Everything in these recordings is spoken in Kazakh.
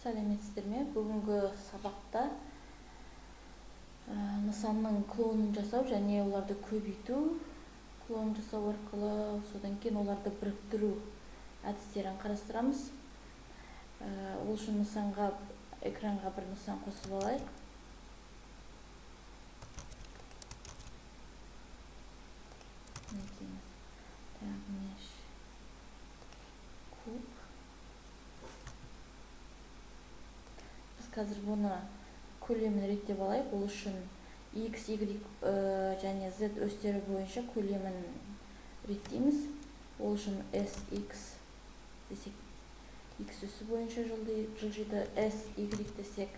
Сәлеметсіздер ме? Бүгінгі сабақта нысанның клонын жасау және оларды көбейту, клон жасау арқылы, содан кейін оларды біріктіру әдістерін қарастырамыз. Ол үшін экранға бір нысан қосып алайық. Қазір бұны көлемін реттеп алайық. Ол үшін X, Y және Z өстері бойынша көлемін реттейміз. Ол үшін SX десек, X өсі бойынша жылжиды. SY десек,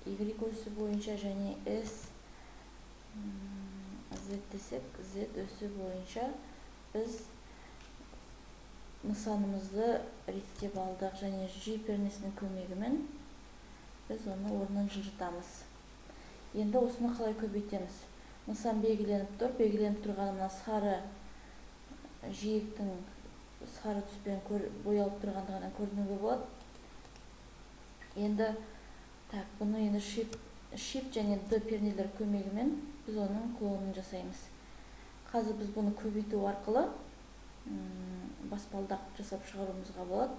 Y өсі бойынша, және Z десек, Z өсі бойынша біз нысанымызды реттеп алдық, және G пернесінің көмегімен біз оны орнын жылжытамыз. Енді осыны қалай көбейтеміз? Нысан белгіленіп тұр. Белгіленіп тұрғанына сары жиектің сары түспен боялып тұрғандығынан көрінуге болады. Енді бұны Shift және D пернелер көмегімен біз оның клонын жасаймыз. Қазір біз бұны көбейту арқылы баспалдақ жасап шығаруымызға болады.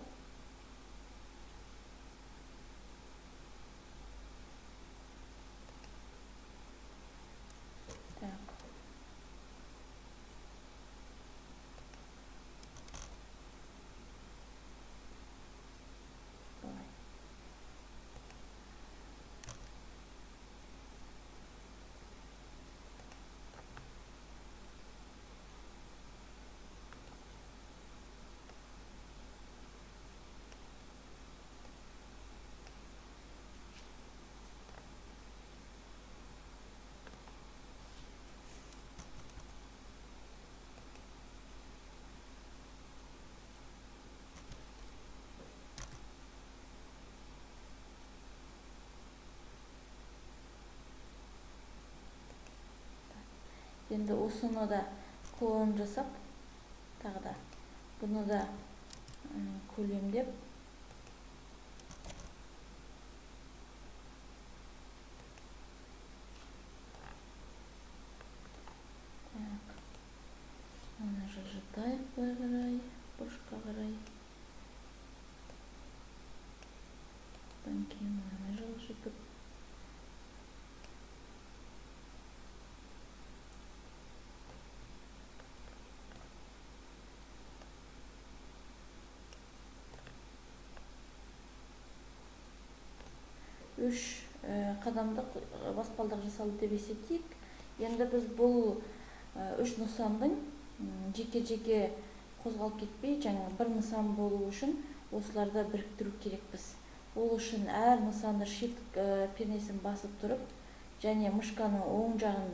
Енді осыны да клон жасап, тағы да бұны да көлемдеп, оны жылжытайық былай қарай, бұрышқа қарай. Одан кейін оны жылжытып, үш қадамдық баспалдақ жасалды деп есептейік. Енді біз бұл үш нысандың жеке-жеке қозғалып кетпей, жаңа бір нысан болу үшін осыларды біріктіру керекпіз. Ол үшін әр нысанды Shift пернесін басып тұрып, және мышканың оң жағын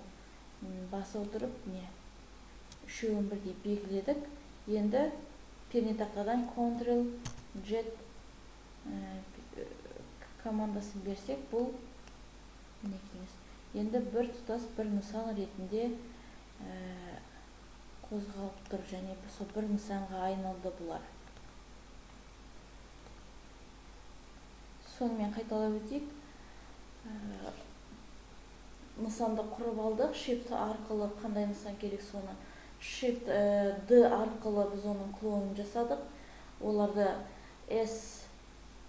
басып отырып, үшеуін бірдей белгіледік. Енді пернетақтадан Ctrl+Z командасын берсек, бұл енді бір тұтас бір нысан ретінде қозғалып тұр, және сол бір нысанға айналды бұлар. Сонымен қайталап өтейік. Нысанды құрып алдық. Shift арқылы қандай нысан керек, соны Shift D арқылы біз оның клонын жасадық. Оларды S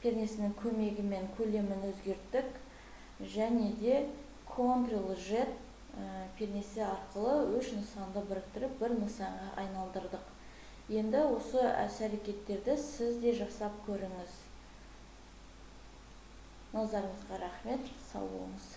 пернесінің көмегімен көлемін өзгерттік, және де Ctrl+Z пернесі арқылы үш нысанды біріктіріп бір нысанға айналдырдық. Енді осы іс-әрекеттерді сіз де жасап көріңіз. Назарыңызға рахмет, сау болыңыз.